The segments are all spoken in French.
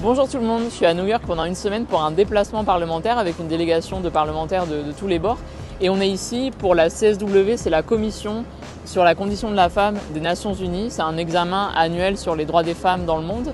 Bonjour tout le monde, je suis à New York pendant une semaine pour un déplacement parlementaire avec une délégation de parlementaires de tous les bords. Et on est ici pour la CSW, c'est la commission sur la condition de la femme des Nations Unies. C'est un examen annuel sur les droits des femmes dans le monde.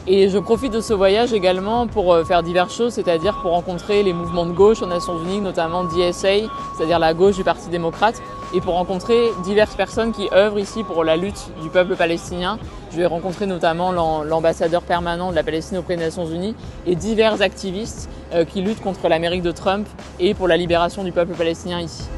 Et je profite de ce voyage également pour faire diverses choses, c'est-à-dire pour rencontrer les mouvements de gauche aux Nations Unies, notamment DSA, c'est-à-dire la gauche du Parti démocrate, et pour rencontrer diverses personnes qui œuvrent ici pour la lutte du peuple palestinien. Je vais rencontrer notamment l'ambassadeur permanent de la Palestine auprès des Nations Unies et divers activistes qui luttent contre l'Amérique de Trump et pour la libération du peuple palestinien ici.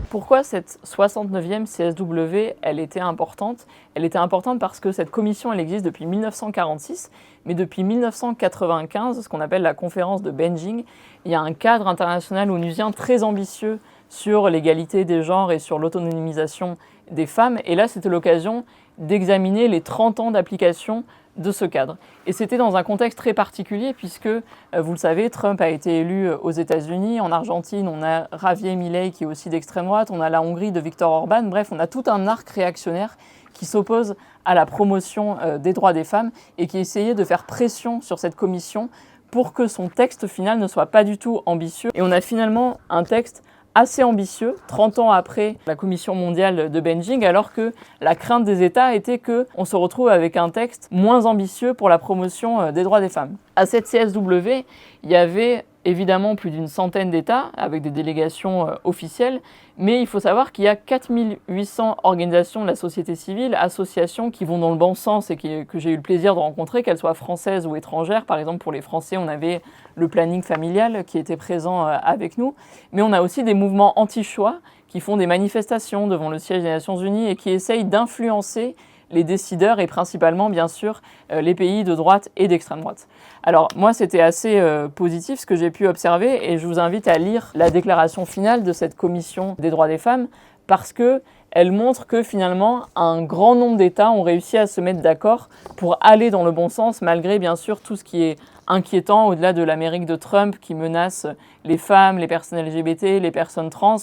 Pourquoi cette 69e CSW, elle était importante? Elle était importante parce que cette commission, elle existe depuis 1946, mais depuis 1995, ce qu'on appelle la conférence de Beijing, il y a un cadre international onusien très ambitieux sur l'égalité des genres et sur l'autonomisation des femmes. Et là, c'était l'occasion d'examiner les 30 ans d'application de ce cadre. Et c'était dans un contexte très particulier puisque, vous le savez, Trump a été élu aux États-Unis. En Argentine, on a Javier Milei qui est aussi d'extrême droite. On a la Hongrie de Viktor Orban. Bref, on a tout un arc réactionnaire qui s'oppose à la promotion des droits des femmes et qui essayait de faire pression sur cette commission pour que son texte final ne soit pas du tout ambitieux. Et on a finalement un texte assez ambitieux, 30 ans après la Commission mondiale de Beijing, alors que la crainte des États était qu'on se retrouve avec un texte moins ambitieux pour la promotion des droits des femmes. À cette CSW, il y avait évidemment plus d'une centaine d'États avec des délégations officielles, mais il faut savoir qu'il y a 4800 organisations de la société civile, associations qui vont dans le bon sens et que j'ai eu le plaisir de rencontrer, qu'elles soient françaises ou étrangères. Par exemple, pour les Français, on avait le planning familial qui était présent avec nous, mais on a aussi des mouvements anti-choix qui font des manifestations devant le siège des Nations Unies et qui essayent d'influencer les décideurs et principalement, bien sûr, les pays de droite et d'extrême droite. Alors, moi, c'était assez positif ce que j'ai pu observer et je vous invite à lire la déclaration finale de cette commission des droits des femmes parce qu'elle montre que finalement, un grand nombre d'États ont réussi à se mettre d'accord pour aller dans le bon sens malgré, bien sûr, tout ce qui est inquiétant au-delà de l'Amérique de Trump qui menace les femmes, les personnes LGBT, les personnes trans.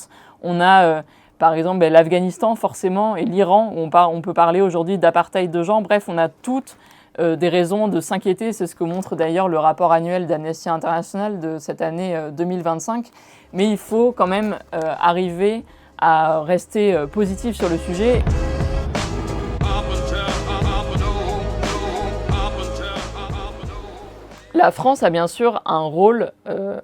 On a par exemple l'Afghanistan forcément et l'Iran, où on peut parler aujourd'hui d'apartheid de genre. Bref, on a toutes des raisons de s'inquiéter. C'est ce que montre d'ailleurs le rapport annuel d'Amnesty International de cette année 2025. Mais il faut quand même arriver à rester positif sur le sujet. La France a bien sûr un rôle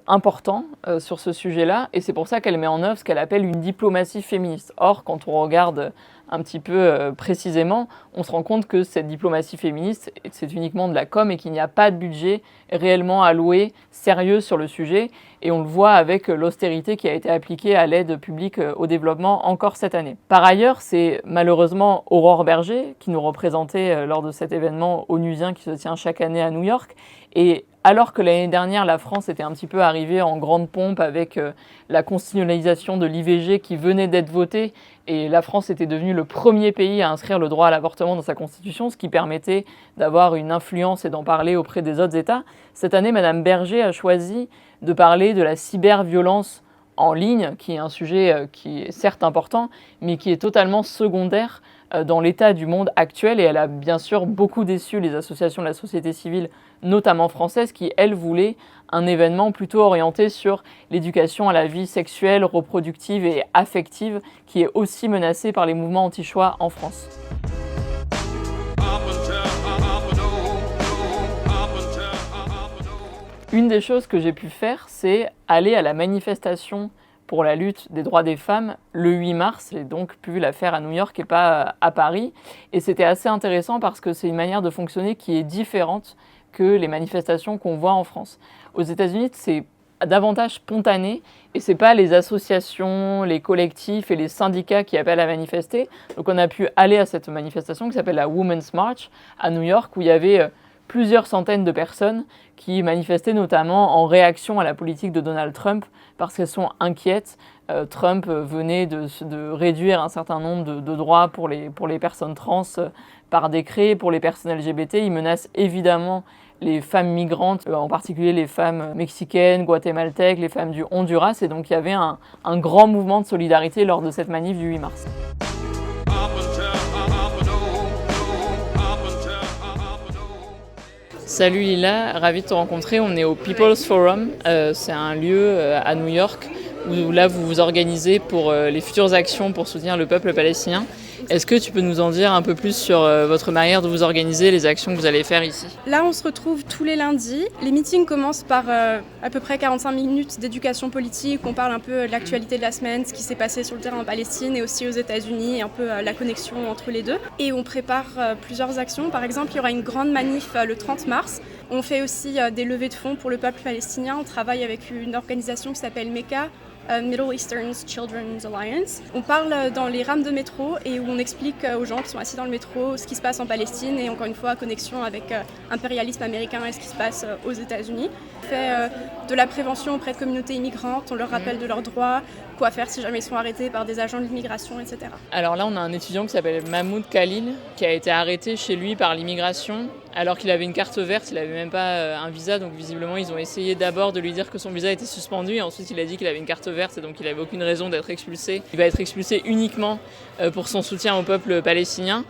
important sur ce sujet-là et c'est pour ça qu'elle met en œuvre ce qu'elle appelle une diplomatie féministe. Or, quand on regarde un petit peu précisément, on se rend compte que cette diplomatie féministe, c'est uniquement de la com et qu'il n'y a pas de budget réellement alloué sérieux sur le sujet. Et on le voit avec l'austérité qui a été appliquée à l'aide publique au développement encore cette année. Par ailleurs, c'est malheureusement Aurore Berger qui nous représentait lors de cet événement onusien qui se tient chaque année à New York. Et alors que l'année dernière, la France était un petit peu arrivée en grande pompe avec la constitutionnalisation de l'IVG qui venait d'être votée, et la France était devenue le premier pays à inscrire le droit à l'avortement dans sa constitution, ce qui permettait d'avoir une influence et d'en parler auprès des autres États. Cette année, Madame Berger a choisi de parler de la cyberviolence en ligne, qui est un sujet qui est certes important, mais qui est totalement secondaire dans l'état du monde actuel. Et elle a bien sûr beaucoup déçu les associations de la société civile, notamment françaises, qui, elles, voulaient un événement plutôt orienté sur l'éducation à la vie sexuelle, reproductive et affective, qui est aussi menacée par les mouvements anti-choix en France. Une des choses que j'ai pu faire, c'est aller à la manifestation pour la lutte des droits des femmes le 8 mars. J'ai donc pu la faire à New York et pas à Paris. Et c'était assez intéressant parce que c'est une manière de fonctionner qui est différente que les manifestations qu'on voit en France. Aux États-Unis, c'est davantage spontané et c'est pas les associations, les collectifs et les syndicats qui appellent à manifester. Donc on a pu aller à cette manifestation qui s'appelle la Women's March à New York où il y avait plusieurs centaines de personnes qui manifestaient notamment en réaction à la politique de Donald Trump parce qu'elles sont inquiètes. Trump venait de réduire un certain nombre de droits pour les personnes trans par décret, pour les personnes LGBT. Il menace évidemment les femmes migrantes, en particulier les femmes mexicaines, guatémaltèques, les femmes du Honduras. Et donc il y avait un grand mouvement de solidarité lors de cette manif du 8 mars. Salut Lila, ravi de te rencontrer. On est au People's Forum. C'est un lieu à New York où là vous vous organisez pour les futures actions pour soutenir le peuple palestinien. Est-ce que tu peux nous en dire un peu plus sur votre manière de vous organiser, les actions que vous allez faire ici? Là, on se retrouve tous les lundis. Les meetings commencent par à peu près 45 minutes d'éducation politique. On parle un peu de l'actualité de la semaine, ce qui s'est passé sur le terrain en Palestine et aussi aux États-Unis, et un peu la connexion entre les deux. Et on prépare plusieurs actions. Par exemple, il y aura une grande manif le 30 mars. On fait aussi des levées de fonds pour le peuple palestinien. On travaille avec une organisation qui s'appelle MECA, Middle Eastern Children's Alliance. On parle dans les rames de métro et où on explique aux gens qui sont assis dans le métro ce qui se passe en Palestine et encore une fois, connexion avec l'impérialisme américain et ce qui se passe aux États-Unis. On fait de la prévention auprès de communautés immigrantes, on leur rappelle de leurs droits, quoi faire si jamais ils sont arrêtés par des agents de l'immigration, etc. Alors là, on a un étudiant qui s'appelle Mahmoud Khalil qui a été arrêté chez lui par l'immigration alors qu'il avait une carte verte, il n'avait même pas un visa, donc visiblement ils ont essayé d'abord de lui dire que son visa était suspendu et ensuite il a dit qu'il avait une carte verte et donc il n'avait aucune raison d'être expulsé. Il va être expulsé uniquement pour son soutien au peuple palestinien.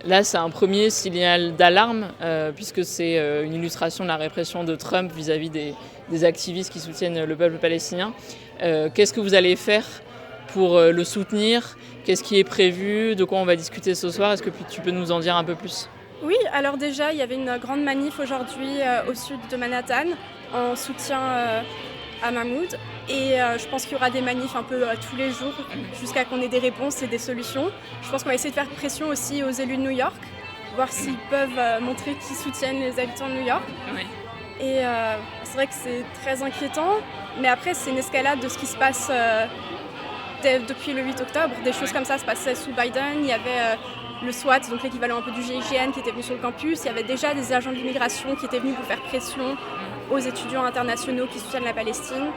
Là, c'est un premier signal d'alarme puisque c'est une illustration de la répression de Trump vis-à-vis des activistes qui soutiennent le peuple palestinien. Qu'est-ce que vous allez faire pour le soutenir? Qu'est-ce qui est prévu? De quoi on va discuter ce soir? Est-ce que tu peux nous en dire un peu plus? Oui, alors déjà, il y avait une grande manif aujourd'hui au sud de Manhattan en soutien à Mahmoud. Et je pense qu'il y aura des manifs un peu tous les jours jusqu'à qu'on ait des réponses et des solutions. Je pense qu'on va essayer de faire pression aussi aux élus de New York, voir s'ils peuvent montrer qu'ils soutiennent les habitants de New York. Oui. Et c'est vrai que c'est très inquiétant, mais après c'est une escalade de ce qui se passe depuis le 8 octobre. Des choses comme ça se passaient sous Biden. Il y avait le SWAT, donc l'équivalent un peu du GIGN, qui était venu sur le campus. Il y avait déjà des agents de l'immigration qui étaient venus pour faire pression aux étudiants internationaux qui soutiennent la Palestine.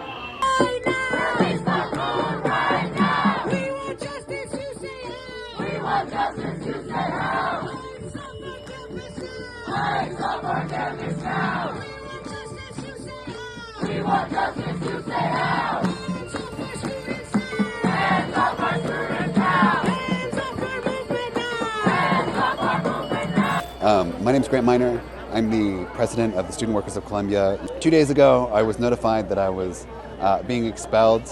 My name is Grant Miner. I'm the president of the Student Workers of Columbia. 2 days ago, I was notified that I was being expelled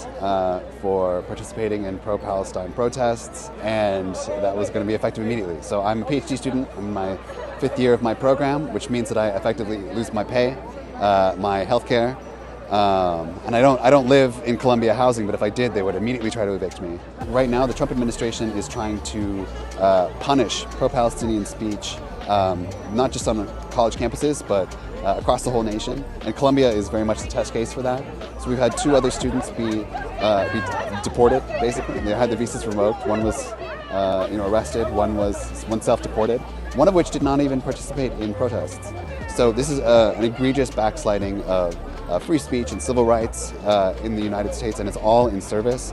for participating in pro-Palestine protests, and that was going to be effective immediately. So I'm a PhD student. I'm in my 5th year of my program, which means that I effectively lose my pay, my health care, and I don't live in Columbia housing, but if I did, they would immediately try to evict me. Right now, the Trump administration is trying to punish pro-Palestinian speech, not just on college campuses, but across the whole nation. And Columbia is very much the test case for that. So we've had 2 other students be deported, basically. They had their visas revoked. One was arrested, one self-deported, one of which did not even participate in protests. So this is an egregious backsliding of free speech and civil rights in the United States, and it's all in service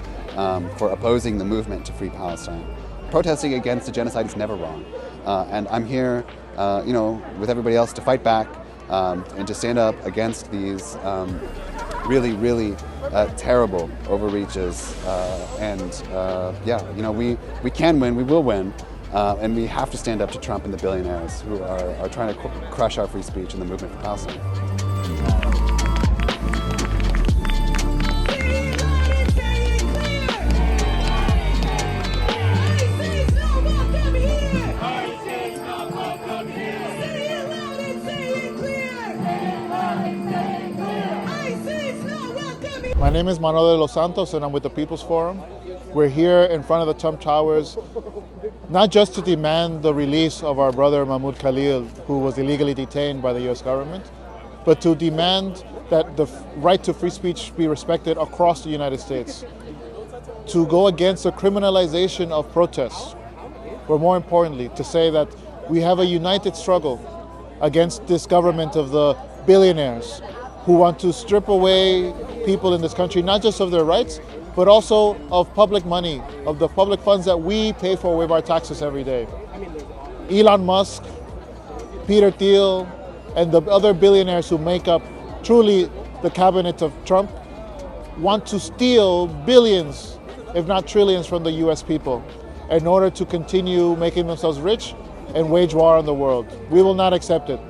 for opposing the movement to free Palestine. Protesting against a genocide is never wrong, and I'm here, with everybody else to fight back and to stand up against these really, really terrible overreaches. We can win, we will win, and we have to stand up to Trump and the billionaires who are trying to crush our free speech and the movement for Palestine. My name is Manuel de los Santos and I'm with the People's Forum. We're here in front of the Trump Towers, not just to demand the release of our brother Mahmoud Khalil, who was illegally detained by the US government, but to demand that the right to free speech be respected across the United States, to go against the criminalization of protests, or more importantly, to say that we have a united struggle against this government of the billionaires who want to strip away people in this country, not just of their rights, but also of public money, of the public funds that we pay for with our taxes every day. Elon Musk, Peter Thiel, and the other billionaires who make up truly the cabinet of Trump want to steal billions, if not trillions, from the US people in order to continue making themselves rich and wage war on the world. We will not accept it.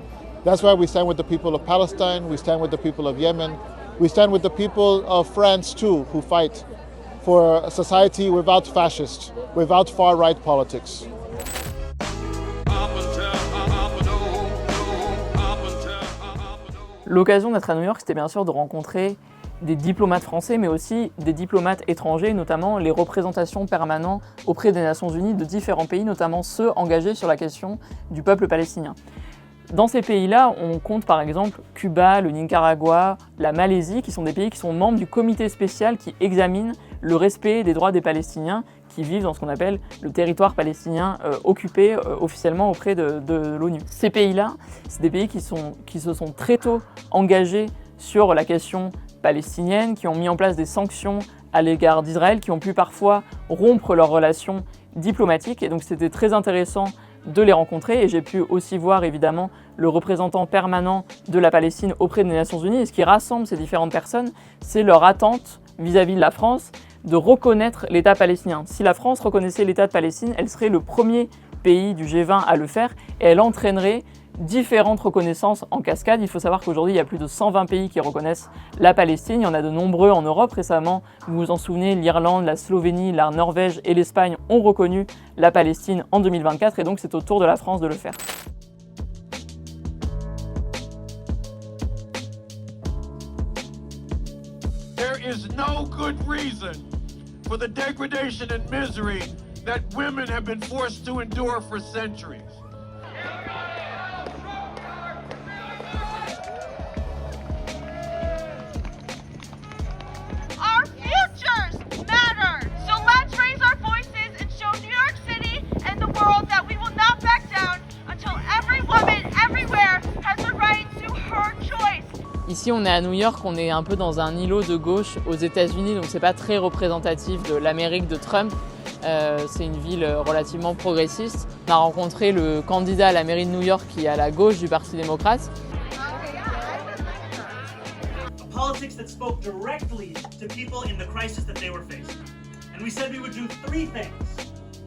That's why we stand with the people of Palestine, we stand with the people of Yemen, we stand with the people of France too, who fight for a society without fascists, without far-right politics. L'occasion d'être à New York, c'était bien sûr de rencontrer des diplomates français, mais aussi des diplomates étrangers, notamment les représentations permanentes auprès des Nations Unies de différents pays, notamment ceux engagés sur la question du peuple palestinien. Dans ces pays-là, on compte par exemple Cuba, le Nicaragua, la Malaisie, qui sont des pays qui sont membres du comité spécial qui examine le respect des droits des Palestiniens qui vivent dans ce qu'on appelle le territoire palestinien occupé officiellement auprès de l'ONU. Ces pays-là, c'est des pays qui se sont très tôt engagés sur la question palestinienne, qui ont mis en place des sanctions à l'égard d'Israël, qui ont pu parfois rompre leurs relations diplomatiques. Et donc c'était très intéressant de les rencontrer, et j'ai pu aussi voir évidemment le représentant permanent de la Palestine auprès des Nations Unies. Et ce qui rassemble ces différentes personnes, c'est leur attente vis-à-vis de la France de reconnaître l'État palestinien. Si la France reconnaissait l'État de Palestine, elle serait le premier pays du G20 à le faire, et elle entraînerait différentes reconnaissances en cascade. Il faut savoir qu'aujourd'hui, il y a plus de 120 pays qui reconnaissent la Palestine. Il y en a de nombreux en Europe récemment. Vous vous en souvenez, l'Irlande, la Slovénie, la Norvège et l'Espagne ont reconnu la Palestine en 2024, et donc c'est au tour de la France de le faire. There is no good reason for the degradation and misery that women have been forced to endure for centuries. Our futures matter. So let's raise our voices and show New York City and the world that we will not back down until every woman everywhere has the right to her choice. Ici, on est à New York, on est un peu dans un îlot de gauche aux États-Unis, donc c'est pas très représentatif de l'Amérique de Trump. C'est une ville relativement progressiste. On a rencontré le candidat à la mairie de New York qui est à la gauche du Parti démocrate. Politics that spoke directly to people in the crisis that they were facing. And we said we would do three things.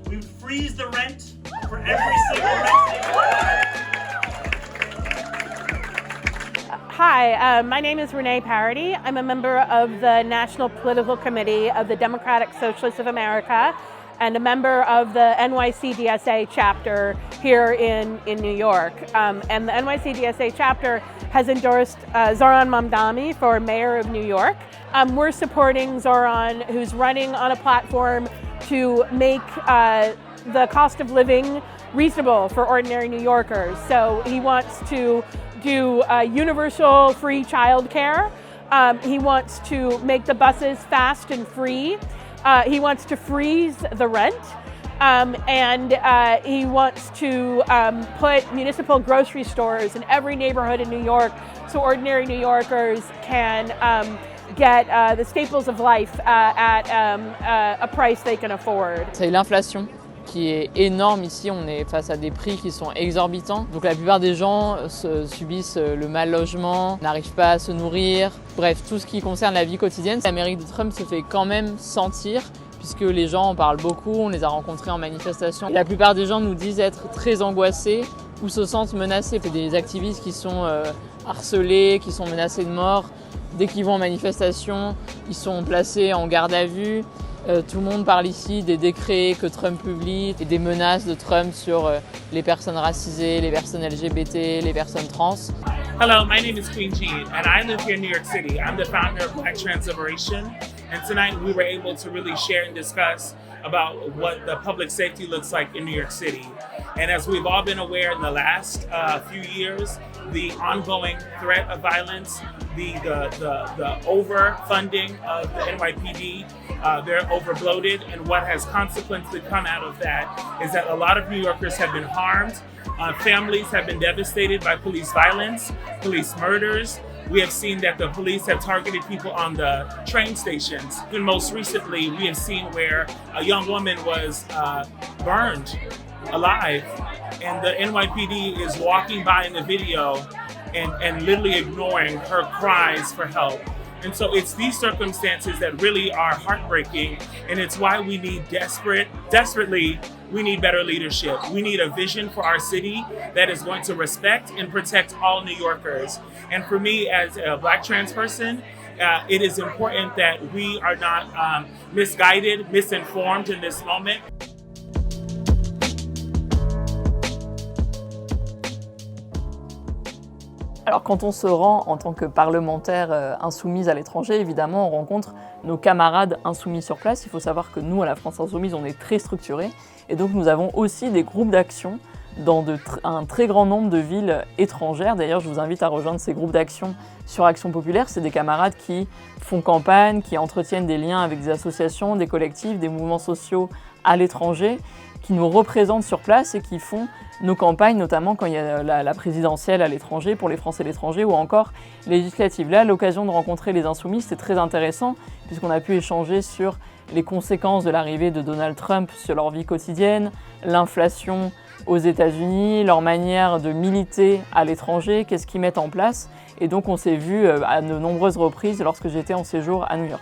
We would freeze the rent for every single resident. Hi, my name is Renee Parody. I'm a member of the National Political Committee of the Democratic Socialists of America and a member of the NYCDSA chapter here in New York. And the NYCDSA chapter has endorsed Zohran Mamdani for mayor of New York. We're supporting Zohran, who's running on a platform to make the cost of living reasonable for ordinary New Yorkers. So he wants to do universal free childcare. He wants to make the buses fast and free. He wants to freeze the rent. And he wants to put municipal grocery stores in every neighborhood in New York so ordinary New Yorkers can get the staples of life at a price they can afford. C'est l'inflation qui est énorme ici, on est face à des prix qui sont exorbitants. Donc la plupart des gens subissent le mal logement, n'arrivent pas à se nourrir, bref, tout ce qui concerne la vie quotidienne. L'Amérique de Trump se fait quand même sentir, puisque les gens en parlent beaucoup, on les a rencontrés en manifestation. Et la plupart des gens nous disent être très angoissés ou se sentent menacés. C'est des activistes qui sont harcelés, qui sont menacés de mort. Dès qu'ils vont en manifestation, ils sont placés en garde à vue. Tout le monde parle ici des décrets que Trump publie et des menaces de Trump sur les personnes racisées, les personnes LGBT, les personnes trans. Hello, my name is Queen Jean, and I live here in New York City. I'm the founder of Black Trans Liberation, and tonight we were able to really share and discuss about what the public safety looks like in New York City. And as we've all been aware in the last few years, the ongoing threat of violence, the overfunding of the NYPD, they're overbloated, and what has consequently come out of that is that a lot of New Yorkers have been harmed. Families have been devastated by police violence, police murders. We have seen that the police have targeted people on the train stations. And most recently, we have seen where a young woman was burned alive, and the NYPD is walking by in the video and literally ignoring her cries for help. And so it's these circumstances that really are heartbreaking, and it's why we need desperately, we need better leadership. We need a vision for our city that is going to respect and protect all New Yorkers. And for me, as a Black trans person, it is important that we are not misguided, misinformed in this moment. Alors quand on se rend en tant que parlementaire insoumise à l'étranger, évidemment, on rencontre nos camarades insoumis sur place. Il faut savoir que nous, à la France Insoumise, on est très structurés. Et donc nous avons aussi des groupes d'action dans un très grand nombre de villes étrangères. D'ailleurs, je vous invite à rejoindre ces groupes d'action sur Action Populaire. C'est des camarades qui font campagne, qui entretiennent des liens avec des associations, des collectifs, des mouvements sociaux à l'étranger, qui nous représentent sur place et qui font nos campagnes, notamment quand il y a la présidentielle à l'étranger, pour les Français à l'étranger, ou encore législatives. Là, l'occasion de rencontrer les Insoumis, c'est très intéressant, puisqu'on a pu échanger sur les conséquences de l'arrivée de Donald Trump sur leur vie quotidienne, l'inflation aux États-Unis, leur manière de militer à l'étranger, qu'est-ce qu'ils mettent en place. Et donc on s'est vu à de nombreuses reprises lorsque j'étais en séjour à New York.